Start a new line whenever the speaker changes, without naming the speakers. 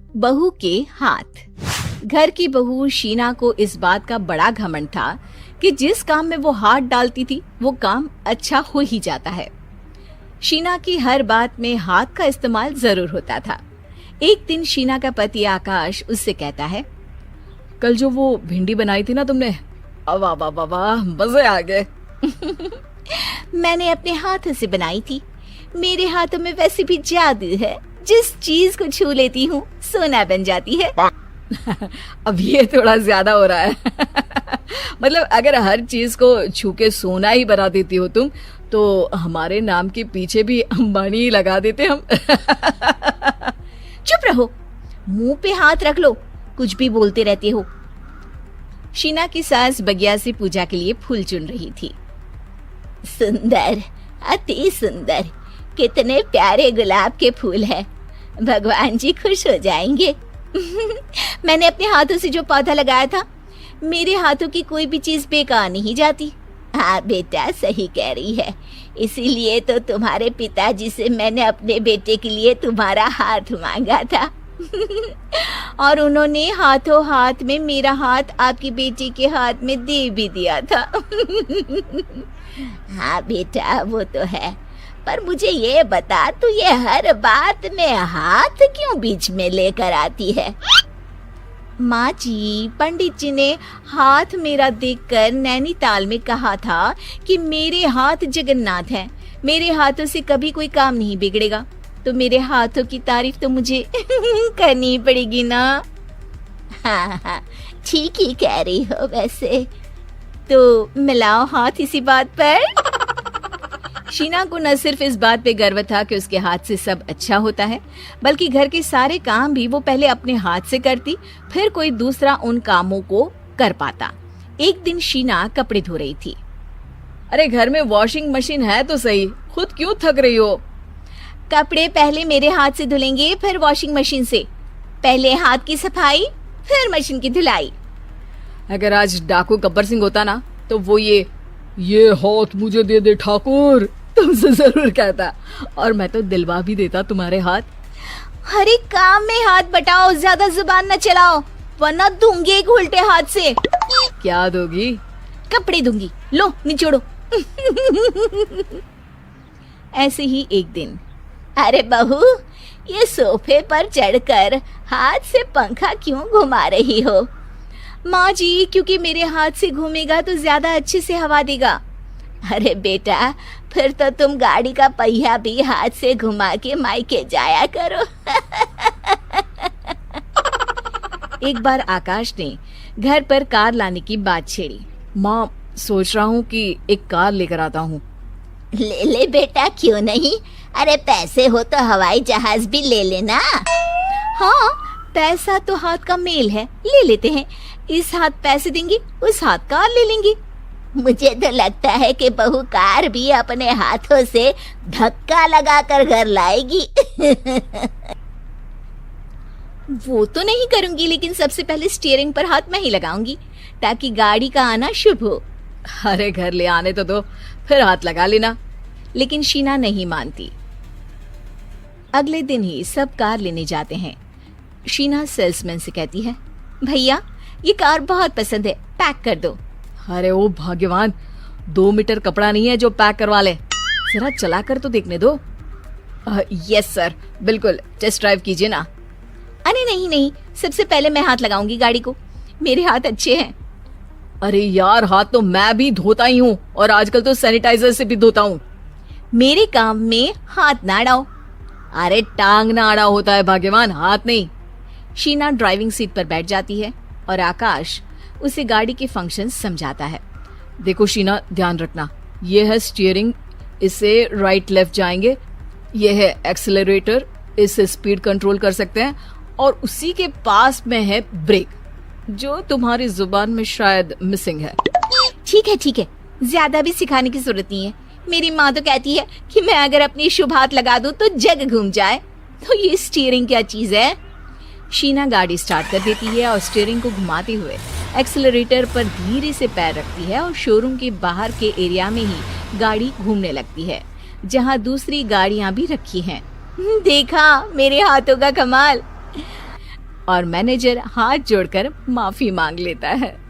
बहू के हाथ। घर की बहू शीना को इस बात का बड़ा घमंड था कि जिस काम में वो हाथ डालती थी वो काम अच्छा हो ही जाता है। शीना की हर बात में हाथ का इस्तेमाल जरूर होता था। एक दिन शीना का पति आकाश उससे कहता है,
कल जो वो भिंडी बनाई थी ना तुमने, वाह वाह वाह वाह, मजे आ गए।
मैंने अपने हाथों से बनाई थी। मेरे हाथों में वैसे भी जादू है, जिस चीज को छू लेती हूँ सोना बन जाती है।
अब ये थोड़ा ज्यादा हो रहा है। मतलब अगर हर चीज को छू के सोना ही बना देती हो तुम, तो हमारे नाम के पीछे भी अंबानी ही लगा देते हम।
चुप रहो, मुंह पे हाथ रख लो, कुछ भी बोलते रहते हो। शीना की सास बगिया से पूजा के लिए फूल चुन रही थी। सुंदर, अति सुंदर, कितने प्यारे गुलाब के फूल हैं। भगवान जी खुश हो जाएंगे। मैंने अपने हाथों से जो पौधा लगाया था, मेरे हाथों की कोई भी चीज बेकार नहीं जाती। हाँ बेटा, सही कह रही है। इसीलिए तो तुम्हारे पिताजी से मैंने अपने बेटे के लिए तुम्हारा हाथ मांगा था। और उन्होंने हाथों हाथ में मेरा हाथ आपकी बेटी के हाथ में दे भी दिया था। हाँ बेटा, वो तो है, पर मुझे ये बता, तू ये हर बात में हाथ क्यों बीच में लेकर आती है? माँ जी, पंडित जी ने हाथ मेरा देखकर नैनीताल में कहा था कि मेरे हाथ जगन्नाथ हैं, मेरे हाथों से कभी कोई काम नहीं बिगड़ेगा, तो मेरे हाथों की तारीफ तो मुझे करनी पड़ेगी ना। हाँ हाँ, ठीक ही कह रही हो। वैसे तो मिलाओ हाथ इसी बात पर। शीना को न सिर्फ इस बात पे गर्व था कि उसके हाथ से सब अच्छा होता है, बल्कि घर के सारे काम भी वो पहले अपने हाथ से करती, फिर कोई दूसरा उन कामों को कर पाता। एक दिन शीना कपड़े धो रही थी।
अरे घर में वॉशिंग मशीन है तो सही, खुद क्यों थक रही हो?
कपड़े पहले मेरे हाथ से धुलेंगे, फिर वॉशिंग मशीन से। पहले हाथ की सफाई, फिर मशीन की धुलाई।
अगर आज डाकू गब्बर सिंह होता ना, तो वो ये हाथ मुझे दे दे ठाकुर तुमसे जरूर कहता, और मैं तो दिलवा भी देता तुम्हारे हाथ।
हर एक काम में हाथ बटाओ, ज्यादा जुबान न चलाओ, वरना दूंगी एक उल्टे हाथ से।
क्या दोगी?
कपड़े दूंगी, लो निचोड़ो। ऐसे ही एक दिन, अरे बहू, ये सोफे पर चढ़कर हाथ से पंखा क्यों घुमा रही हो? माँ जी, क्योंकि मेरे हाथ से घूमेगा तो ज्यादा अच्छे से हवा देगा। अरे बेटा, फिर तो तुम गाड़ी का पहिया भी हाथ से घुमा के मायके जाया करो। एक बार आकाश ने घर पर कार लाने की बात छेड़ी।
माँ, सोच रहा हूँ कि एक कार लेकर आता हूँ।
ले ले बेटा, क्यों नहीं? अरे पैसे हो तो हवाई जहाज भी ले लेना। हाँ, पैसा तो हाथ का मेल है, ले लेते हैं। इस हाथ पैसे देंगी, उस हाथ कार ले लेंगी। मुझे तो लगता है कि बहू कार भी अपने हाथों से धक्का लगाकर घर लाएगी। वो तो नहीं करूंगी, लेकिन सबसे पहले स्टीयरिंग पर हाथ मैं ही लगाऊंगी, ताकि गाड़ी का आना शुभ हो।
अरे घर ले आने तो दो, फिर हाथ लगा लेना।
लेकिन शीना नहीं मानती। अगले दिन ही सब कार लेने जाते हैं। शीना सेल्समैन से कहती है, भैया ये कार बहुत पसंद है, पैक कर दो।
अरे ओ भाग्यवान, 2 मीटर कपड़ा नहीं है जो पैक करवा ले, जरा चला कर तो देखने दो। यस सर, बिल्कुल, टेस्ट ड्राइव कीजिए ना।
अरे नहीं नहीं, सबसे पहले मैं हाथ लगाऊंगी गाड़ी को, मेरे हाथ अच्छे हैं।
अरे यार, हाथ तो मैं भी धोता ही हूँ, और आजकल तो सैनिटाइजर से भी धोता हूँ।
मेरे काम में हाथ ना अड़ाओ।
अरे टांग ना अड़ा होता है भाग्यवान, हाथ नहीं।
शीना ड्राइविंग सीट पर बैठ जाती है और आकाश उसे गाड़ी के फंक्शन समझाता है।
देखो शीना, ध्यान रखना, ये है स्टीयरिंग, इससे राइट लेफ्ट जाएंगे। ये है एक्सेलरेटर, इससे स्पीड कंट्रोल कर सकते हैं, और उसी के पास में है ब्रेक, जो तुम्हारी जुबान में शायद मिसिंग है।
ठीक है, ज्यादा भी सिखाने की जरूरत नहीं है। मेरी माँ तो कहती है कि मैं अगर अपनी शुभ हाथ लगा दूं तो जग घूम जाए, तो ये स्टीयरिंग क्या चीज है? शीना गाड़ी स्टार्ट कर देती है और स्टीयरिंग को घुमाते हुए एक्सेलरेटर पर धीरे से पैर रखती है, और शोरूम के बाहर के एरिया में ही गाड़ी घूमने लगती है, जहाँ दूसरी गाड़ियाँ भी रखी हैं। देखा मेरे हाथों का कमाल।
और मैनेजर हाथ जोड़कर माफी मांग लेता है।